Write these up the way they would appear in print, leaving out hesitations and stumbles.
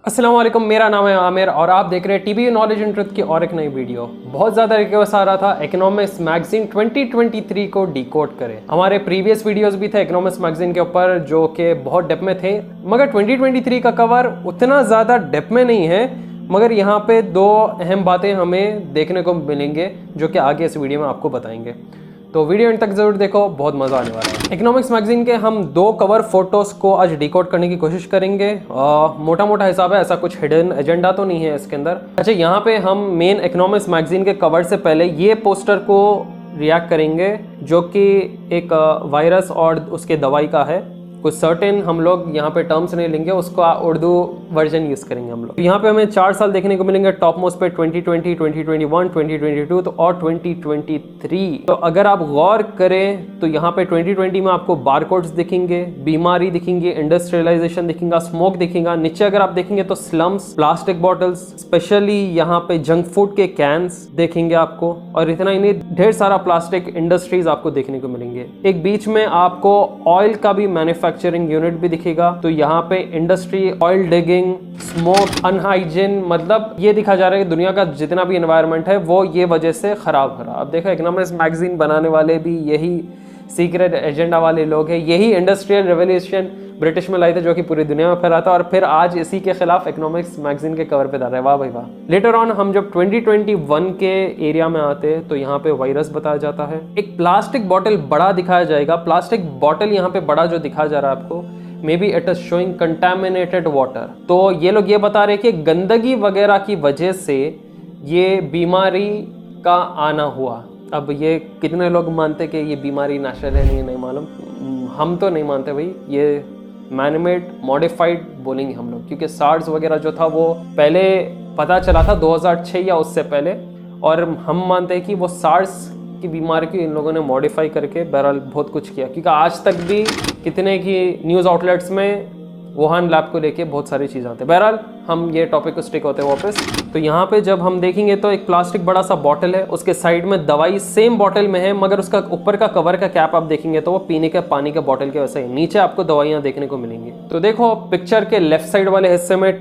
अस्सलाम वालेकुम, मेरा नाम है आमिर और आप देख रहे हैं टीबी नॉलेज एंड ट्रुथ की और एक नई वीडियो। बहुत ज़्यादा रिक्वेस्ट आ रहा था इकोनॉमिक्स मैगजीन 2023 को डिकोड करें। हमारे प्रीवियस वीडियोस भी थे इकोनॉमिक्स मैगजीन के ऊपर जो कि बहुत डेप्थ में थे, मगर 2023 का कवर उतना ज़्यादा डेप्थ में नहीं है। मगर यहाँ पे दो अहम बातें हमें देखने को मिलेंगे जो कि आगे इस वीडियो में आपको बताएंगे, तो वीडियो एंड तक जरूर देखो, बहुत मजा आने वाला है। इकोनॉमिक्स मैगजीन के हम दो कवर फोटोज को आज डिकोड करने की कोशिश करेंगे। मोटा मोटा हिसाब है, ऐसा कुछ हिडन एजेंडा तो नहीं है इसके अंदर। अच्छा, यहाँ पे हम मेन इकोनॉमिक्स मैगजीन के कवर से पहले ये पोस्टर को रिएक्ट करेंगे जो कि एक वायरस और उसके दवाई का है। कुछ सर्टेन हम लोग यहाँ पे टर्म्स नहीं लेंगे, उसका उर्दू वर्जन यूज करेंगे हम लोग। यहाँ पे हमें 4 साल देखने को मिलेंगे टॉप मोस्ट पे, 2020, 2021, 2022 तो और 2023। तो अगर आप गौर करें तो यहाँ पे 2020 में आपको बारकोड्स दिखेंगे, बीमारी दिखेंगी, इंडस्ट्रियलाइजेशन दिखेगा, स्मोक दिखेगा। नीचे अगर आप देखेंगे तो स्लम्स, प्लास्टिक बॉटल्स, स्पेशली यहाँ पे जंक फूड के कैंस देखेंगे आपको, और इतना ही नहीं, ढेर सारा प्लास्टिक इंडस्ट्रीज आपको देखने को मिलेंगे। एक बीच में आपको ऑयल का भी मैन्युफैक्चरिंग यूनिट भी दिखेगा। तो यहाँ पे इंडस्ट्री, ऑयल डिगिंग, स्मोक, अनहाइजीन, मतलब ये दिखा जा रहा है कि दुनिया का जितना भी एनवायरनमेंट है वो ये वजह से खराब हो रहा है। अब देखो, इकोनॉमिक्स मैगजीन बनाने वाले भी यही सीक्रेट एजेंडा वाले लोग हैं। यही इंडस्ट्रियल रेवोल्यूशन ब्रिटिश में लाए थे जो कि पूरी दुनिया में फैला था, और फिर आज इसी के खिलाफ इकोनॉमिक्स मैगजीन के कवर पे डाल रहे हैं। वाह भाई वाह। लेटर ऑन हम जब 2021 के एरिया में आते हैं तो यहाँ पे वायरस बताया जाता है। एक प्लास्टिक बॉटल बड़ा दिखाया जाएगा। प्लास्टिक बॉटल यहाँ पे बड़ा जो दिखाया जा रहा है आपको, may be it is showing contaminated water. तो ये लोग ये बता रहे हैं कि गंदगी वगैरह की वजह से ये बीमारी का आना हुआ। अब ये कितने लोग मानते कि ये बीमारी नेचुरल है, नहीं मालूम। हम तो नहीं मानते भाई, ये मैनमेड मॉडिफाइड बोलेंगे हम लोग, क्योंकि सार्स वगैरह जो था वो पहले पता चला था 2006 या उससे पहले, और हम मानते हैं कि वो सार्स की बीमारी को इन लोगों ने मॉडिफाई करके बहरहाल बहुत कुछ किया, क्योंकि आज तक भी कितने की न्यूज़ आउटलेट्स में वुहान लैब को लेके बहुत सारी चीज़ें आती है। बहरहाल हम ये टॉपिक को स्टिक होते हैं वापस। तो यहाँ पे जब हम देखेंगे तो एक प्लास्टिक बड़ा सा बॉटल है, उसके साइड में दवाई सेम बॉटल में है, मगर उसका ऊपर का कवर का कैप आप देखेंगे तो वो पीने के पानी के बॉटल के वैसे ही नीचे आपको दवाइयाँ देखने को मिलेंगी। तो देखो, पिक्चर के लेफ्ट साइड वाले हिस्से में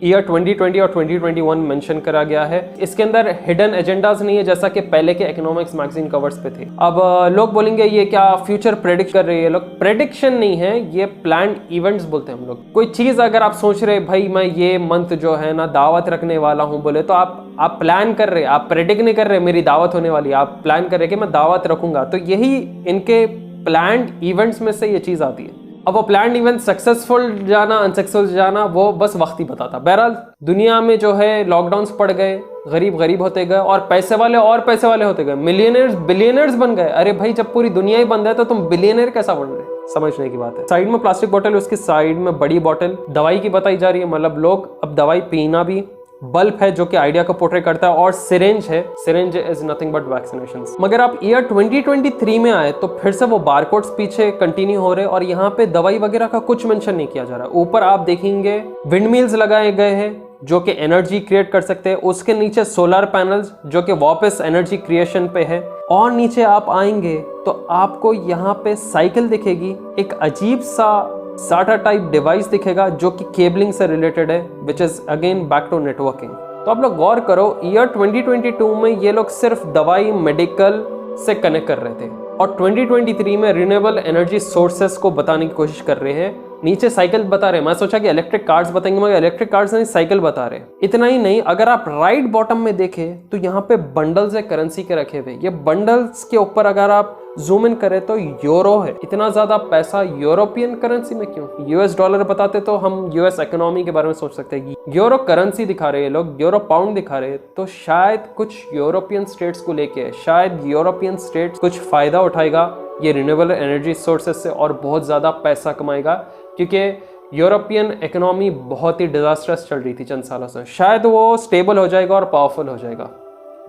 ईयर 2020 और 2021 मेंशन करा गया है। इसके अंदर हिडन एजेंडाज नहीं है जैसा कि पहले के इकोनॉमिक्स मैगजीन कवर्स पे थे। अब लोग बोलेंगे ये क्या फ्यूचर प्रेडिक्ट कर रही है। लोग प्रेडिक्शन नहीं है, ये प्लान्ड इवेंट्स बोलते हैं हम लोग। कोई चीज अगर आप सोच रहे भाई मैं ये मंथ जो है ना दावत रखने वाला हूँ बोले, तो आप प्लान कर रहे, आप प्रेडिक्ट नहीं कर रहे मेरी दावत होने वाली है, आप प्लान कर रहे कि मैं दावत रखूंगा। तो यही इनके प्लान्ड इवेंट्स में से ये चीज आती है। अब वो प्लान इवेंट सक्सेसफुल जाना अनसक्सेसफुल जाना वो बस वक्त ही बताता। बहरहाल दुनिया में जो है लॉकडाउन्स पड़ गए, गरीब गरीब होते गए और पैसे वाले और पैसे वाले होते गए, मिलियनर्स बिलियनर्स बन गए। अरे भाई, जब पूरी दुनिया ही बंद है तो तुम बिलियनर कैसा बन रहे, समझने की बात है। साइड में प्लास्टिक बोतल, उसकी साइड में बड़ी बोतल दवाई की बताई जा रही है। मतलब लोग अब दवाई पीना भी, बल्ब है जो कि आइडिया को पोर्ट्रे करता है, और सिरिंज है। Syringe is nothing but vaccinations. मगर आप ईयर 2023 में आए तो फिर से वो बारकोड्स पीछे कंटिन्यू हो रहे, और यहाँ पे दवाई वगैरह का कुछ मेंशन नहीं किया जा रहा। ऊपर आप देखेंगे विंडमिल्स लगाए गए हैं जो कि एनर्जी क्रिएट कर सकते हैं। उसके नीचे सोलर पैनल्स जो कि वापस एनर्जी क्रिएशन पे है। और नीचे आप आएंगे तो आपको यहाँ पे साइकिल दिखेगी, एक अजीब सा साटा टाइप डिवाइस दिखेगा जो कि केबलिंग से रिलेटेड है, which is again back to networking. तो आप लोग गौर करो, ईयर 2022 में ये लोग सिर्फ दवाई मेडिकल से कनेक्ट कर रहे थे, और 2023 में रिन्यूएबल एनर्जी सोर्सेस को बताने की कोशिश कर रहे हैं। नीचे साइकिल बता रहे हैं, मैं सोचा कि इलेक्ट्रिक कार्स बताएंगे, मगर इलेक्ट्रिक कार्स नहीं, साइकिल बता रहे हैं। इतना ही नहीं, अगर आप राइट बॉटम में देखें तो यहाँ पे बंडल्स है करेंसी के रखे हुए। ये बंडल्स के ऊपर अगर आप जूम इन करें तो यूरो है। इतना ज्यादा पैसा यूरोपियन करेंसी में क्यों? यूएस डॉलर बताते तो हम यूएस इकोनॉमी के बारे में सोच सकते हैं। यूरो करेंसी दिखा रहे हैं लोग, यूरो पाउंड दिखा रहे हैं, तो शायद कुछ यूरोपियन स्टेट्स को लेके, शायद यूरोपियन स्टेट्स कुछ फायदा उठाएगा ये रिन्यूएबल एनर्जी सोर्सेज से और बहुत ज्यादा पैसा कमाएगा, क्योंकि यूरोपियन इकोनॉमी बहुत ही डिजास्टर्स चल रही थी चंद सालों से। शायद वो स्टेबल हो जाएगा और पावरफुल हो जाएगा।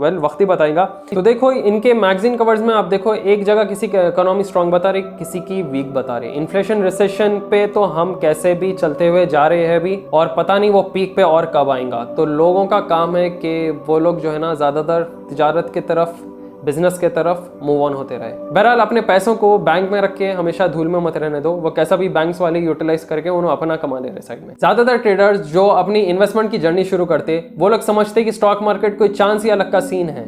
वक्त ही बताएगा। तो देखो, इनके मैगजीन कवर्स में आप देखो, एक जगह किसी की इकोनॉमी स्ट्रांग बता रही, किसी की वीक बता रही। इन्फ्लेशन रिसेशन पे तो हम कैसे भी चलते हुए जा रहे हैं अभी, और पता नहीं वो पीक पे और कब आएगा। तो लोगों का काम है कि वो लोग जो है ना ज्यादातर तिजारत की तरफ बिजनेस के तरफ मूव ऑन होते रहे। बहरहाल अपने पैसों को बैंक में रख के हमेशा धूल में मत रहने दो, वो कैसा भी बैंक्स वाले यूटिलाइज करके उन्हें अपना कमा ले रहे साइड में। ज्यादातर ट्रेडर्स जो अपनी इन्वेस्टमेंट की जर्नी शुरू करते, वो लोग समझते कि स्टॉक मार्केट कोई चांस या लक का सीन है।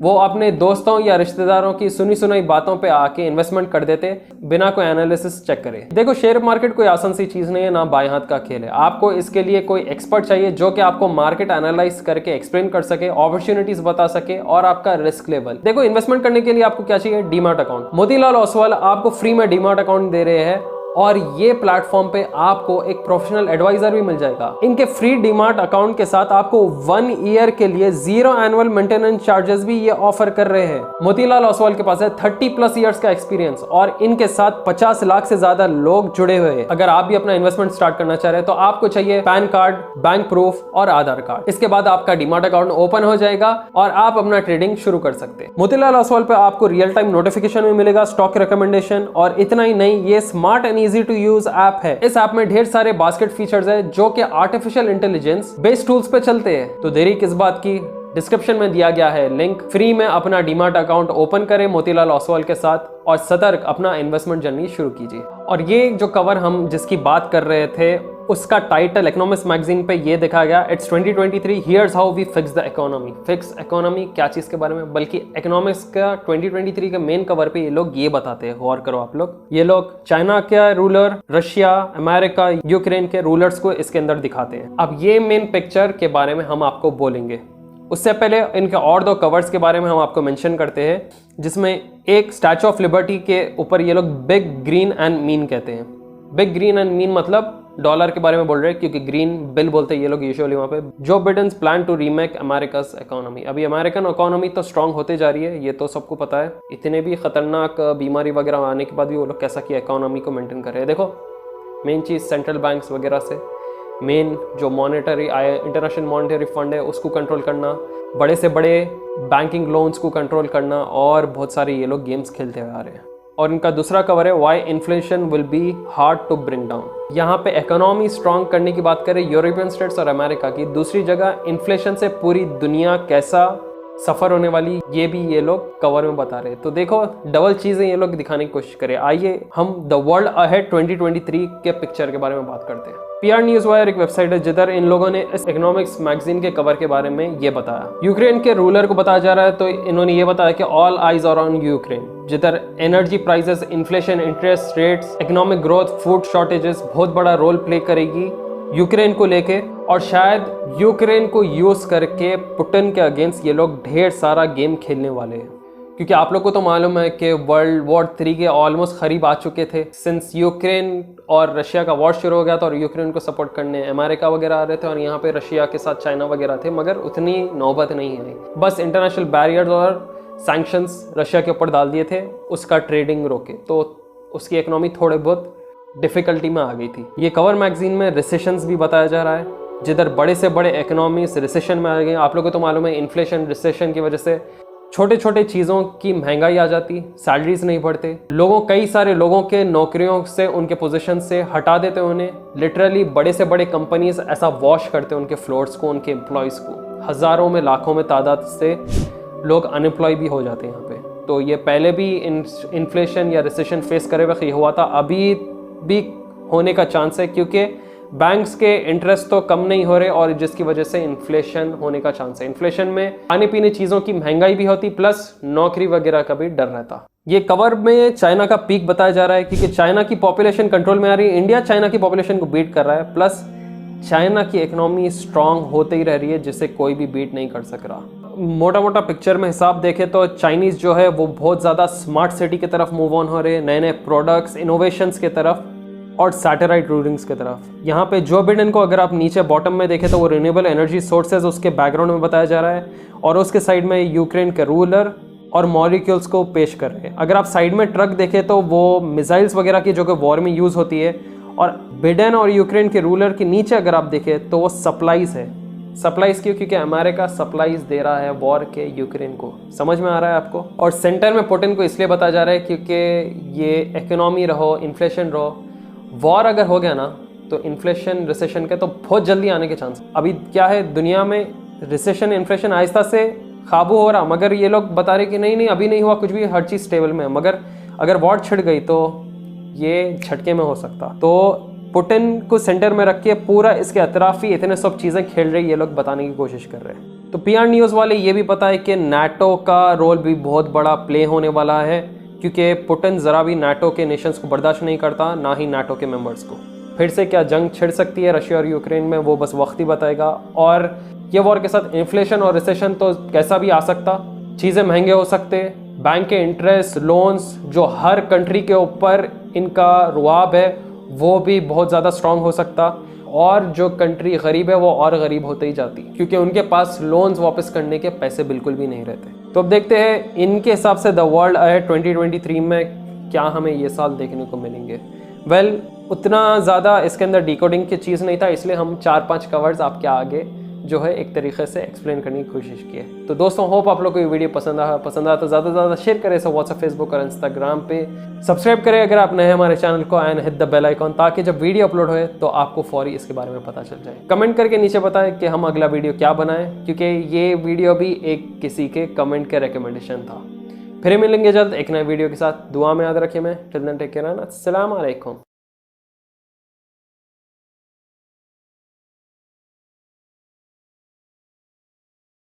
वो अपने दोस्तों या रिश्तेदारों की सुनी सुनाई बातों पे आके इन्वेस्टमेंट कर देते बिना कोई एनालिसिस चेक करे। देखो, शेयर मार्केट कोई आसान सी चीज नहीं है, ना बाएं हाथ का खेल है। आपको इसके लिए कोई एक्सपर्ट चाहिए जो कि आपको मार्केट एनालाइज करके एक्सप्लेन कर सके, अपॉर्चुनिटीज बता सके और आपका रिस्क लेवल। देखो, इन्वेस्टमेंट करने के लिए आपको क्या चाहिए? Demat account. मोतीलाल ओसवाल आपको फ्री में डीमैट अकाउंट दे रहे हैं और ये प्लेटफॉर्म पे आपको एक प्रोफेशनल एडवाइजर भी मिल जाएगा। इनके फ्री डीमैट अकाउंट के साथ आपको 1 ईयर के लिए 0 एनुअल मेंटेनेंस चार्जेस भी ये ऑफर कर रहे हैं। मोतीलाल ओसवाल के पास है 30+ इयर्स का एक्सपीरियंस और इनके साथ 50 लाख से ज्यादा लोग जुड़े हुए हैं। अगर आप भी अपना इन्वेस्टमेंट स्टार्ट करना चाह रहे हैं तो आपको चाहिए पैन कार्ड, बैंक प्रूफ और आधार कार्ड। इसके बाद आपका डीमैट अकाउंट ओपन हो जाएगा और आप अपना ट्रेडिंग शुरू कर सकते हैं। मोतीलाल ओसवाल पे आपको रियल टाइम नोटिफिकेशन भी मिलेगा, स्टॉक रिकमेंडेशन, और इतना ही नहीं, ये smart and easy to use app है। इस ऐप में ढेर सारे बास्केट फीचर्स है जो कि आर्टिफिशियल इंटेलिजेंस बेस्ड टूल्स पे चलते हैं। तो देरी किस बात की, डिस्क्रिप्शन में दिया गया है लिंक, फ्री में अपना डीमैट अकाउंट ओपन करें मोतीलाल ओसवाल के साथ और सतर्क अपना इन्वेस्टमेंट जर्नी शुरू कीजिए। और ये जो कवर हम जिसकी बात कर रहे थे उसका टाइटल इकोनॉमिक्स मैगजीन पे ये देखा गया, it's 2023 here's how we fix the economy. Fix economy क्या चीज के बारे में, बल्कि इकोनॉमिक्स का 2023 के मेन कवर पे ये लोग ये बताते हैं, गौर करो आप लोग। ये लोग चाइना के रूलर, रशिया, अमेरिका, यूक्रेन के रूलर्स को इसके अंदर दिखाते हैं। अब ये मेन पिक्चर के बारे में हम आपको बोलेंगे। उससे पहले इनके और 2 कवर्स के बारे में हम आपको मेंशन करते हैं, जिसमें एक स्टैचू ऑफ लिबर्टी के ऊपर ये लोग बिग ग्रीन एंड मीन कहते हैं। बिग ग्रीन एंड मीन मतलब डॉलर के बारे में बोल रहे हैं, क्योंकि ग्रीन बिल बोलते हैं ये लोग यूजुअली वहाँ पे। जो बिडेन्स प्लान टू रीमेक अमेरिका's इकोनॉमी। अभी अमेरिकन इकोनॉमी तो स्ट्रांग होते जा रही है, ये तो सबको पता है। इतने भी खतरनाक बीमारी वगैरह आने के बाद भी वो लोग कैसा कि इकोनॉमी को मेंटेन कर रहे हैं। देखो, मेन चीज़ सेंट्रल बैंक्स वगैरह से, मेन जो मॉनेटरी इंटरनेशनल मॉनेटरी फंड है उसको कंट्रोल करना, बड़े से बड़े बैंकिंग लोन्स को कंट्रोल करना, और बहुत सारे ये लोग गेम्स खेलते हुए आ रहे हैं। और इनका दूसरा कवर है why inflation will be hard to bring down. यहाँ पे इकोनॉमी स्ट्रांग करने की बात करें यूरोपियन स्टेट्स और अमेरिका की, दूसरी जगह इन्फ्लेशन से पूरी दुनिया कैसा सफर होने वाली ये भी ये लोग कवर में बता रहे हैं। तो देखो, डबल चीजें ये लोग दिखाने की कोशिश करें। आइए हम द वर्ल्ड अहेड 2023 के पिक्चर के बारे में बात करते हैं। PR न्यूज वायर एक वेबसाइट है जिधर इन लोगों ने इस इकोनॉमिक्स मैगजीन के कवर के बारे में ये बताया। यूक्रेन के रूलर को बताया जा रहा है, तो इन्होंने ये बताया कि all eyes are on Ukraine, जिधर energy prices, inflation, interest rates, economic growth, food shortages बहुत बड़ा रोल प्ले करेगी यूक्रेन को लेके। और शायद यूक्रेन को यूज करके पुतिन के अगेंस्ट ये लोग ढेर सारा गेम खेलने वाले हैं, क्योंकि आप लोग को तो मालूम है कि वर्ल्ड वॉर 3 के ऑलमोस्ट करीब आ चुके थे। सिंस यूक्रेन और रशिया का वॉर शुरू हो गया था और यूक्रेन को सपोर्ट करने अमेरिका वगैरह आ रहे थे, और यहाँ पे रशिया के साथ चाइना वगैरह थे, मगर उतनी नौबत नहीं है। बस इंटरनेशनल बैरियर्स और सैंक्शंस रशिया के ऊपर डाल दिए थे, उसका ट्रेडिंग रोके, तो उसकी इकोनॉमी थोड़े बहुत डिफिकल्टी में आ गई थी। ये कवर मैगजीन में रिसेशंस भी बताया जा रहा है, जिधर बड़े से बड़े इकोनॉमीज रिसेशन में आ गए। आप लोगों को तो मालूम है, इन्फ्लेशन, रिसेशन की वजह से छोटे छोटे चीज़ों की महंगाई आ जाती, सैलरीज नहीं बढ़ते, कई सारे लोगों के नौकरियों से, उनके पोजीशन से हटा देते उन्हें। लिटरली बड़े से बड़े कंपनीज ऐसा वॉश करते उनके फ्लोर्स को, उनके एम्प्लॉयज़ को। हज़ारों में, लाखों में तादाद से लोग अनएम्प्लॉय भी हो जाते हैं यहाँ पे। तो ये पहले भी इन्फ्लेशन या रिसेशन फेस करे हुए हुआ था, अभी भी होने का चांस है, क्योंकि बैंक्स के इंटरेस्ट तो कम नहीं हो रहे और जिसकी वजह से इन्फ्लेशन होने का चांस है। इन्फ्लेशन में खाने पीने चीज़ों की महंगाई भी होती, प्लस नौकरी वगैरह का भी डर रहता। ये कवर में चाइना का पीक बताया जा रहा है, क्योंकि चाइना की पॉपुलेशन कंट्रोल में आ रही है, इंडिया चाइना की पॉपुलेशन को बीट कर रहा है, प्लस चाइना की इकोनॉमी स्ट्रांग होते ही रह रही है, जिसे कोई भी बीट नहीं कर सक रहा। मोटा मोटा पिक्चर में हिसाब देखें तो चाइनीज़ जो है वो बहुत ज़्यादा स्मार्ट सिटी की तरफ मूव ऑन हो रहे हैं, नए नए प्रोडक्ट्स, इनोवेशंस की तरफ और सैटेलाइट रूलिंग्स की तरफ। यहाँ पे जो बिडेन को अगर आप नीचे बॉटम में देखें तो वो रिन्यूएबल एनर्जी सोर्सेज उसके बैकग्राउंड में बताया जा रहा है, और उसके साइड में यूक्रेन के रूलर और मॉलिक्यूल्स को पेश कर रहे हैं। अगर आप साइड में ट्रक देखें तो वो मिसाइल्स वगैरह की जो कि वॉर में यूज़ होती है, और बिडेन और यूक्रेन के रूलर के नीचे अगर आप देखें तो वो सप्लाईज है। सप्लाईज क्यों? क्योंकि अमेरिका सप्लाईज दे रहा है वॉर के यूक्रेन को। समझ में आ रहा है आपको? और सेंटर में पुतिन को इसलिए बताया जा रहा है क्योंकि ये इकोनॉमी रहो, इन्फ्लेशन रहो, वॉर अगर हो गया ना तो इन्फ्लेशन, रिसेशन के तो बहुत जल्दी आने के चांस। अभी क्या है दुनिया में, रिसेशन, इन्फ्लेशन आहिस्ता से काबू हो रहा, मगर ये लोग बता रहे कि नहीं नहीं अभी नहीं हुआ कुछ भी, हर चीज़ स्टेबल में है। मगर अगर वॉर छिड़ गई तो ये झटके में हो सकता। तो पुतिन को सेंटर में रख के पूरा इसके अतराफी इतने सब चीज़ें खेल रही ये लोग बताने की कोशिश कर रहे हैं। तो पीआर न्यूज़ वाले ये भी पता है कि नाटो का रोल भी बहुत बड़ा प्ले होने वाला है, क्योंकि पुतिन ज़रा भी नाटो के नेशंस को बर्दाश्त नहीं करता, ना ही नाटो के मेंबर्स को। फिर से क्या जंग छिड़ सकती है रशिया और यूक्रेन में, वो बस वक्त ही बताएगा। और ये वॉर के साथ इन्फ्लेशन और रिसेशन तो कैसा भी आ सकता, चीज़ें महंगे हो सकते, बैंक के इंटरेस्ट लोन्स जो हर कंट्री के ऊपर इनका रुआब है वो भी बहुत ज़्यादा स्ट्रांग हो सकता, और जो कंट्री गरीब है वो और गरीब होते ही जाती, क्योंकि उनके पास लोन्स वापस करने के पैसे बिल्कुल भी नहीं रहते। तो अब देखते हैं इनके हिसाब से द वर्ल्ड अहेड 2023 में क्या हमें ये साल देखने को मिलेंगे। वेल उतना ज़्यादा इसके अंदर डिकोडिंग की चीज़ नहीं था, इसलिए हम 4-5 कवर्स आपके आगे जो है एक तरीके से एक्सप्लेन करने की कोशिश की है। तो दोस्तों होप आप लोग को ये वीडियो पसंद आया तो ज़्यादा से ज़्यादा शेयर करें इसे व्हाट्सएप, फेसबुक और इंस्टाग्राम पे। सब्सक्राइब करें अगर आप नए हैं हमारे चैनल को, and hit the bell icon, ताकि जब वीडियो अपलोड हो तो आपको फौरी इसके बारे में पता चल जाए। कमेंट करके नीचे बताएं कि हम अगला वीडियो क्या बनाएं, क्योंकि ये वीडियो भी एक किसी के कमेंट के रिकमेंडेशन था। फिर मिलेंगे जल्द एक नए वीडियो के साथ। दुआ में याद रखिए। मैं टिल देन टेक केयर, अस्सलाम वालेकुम।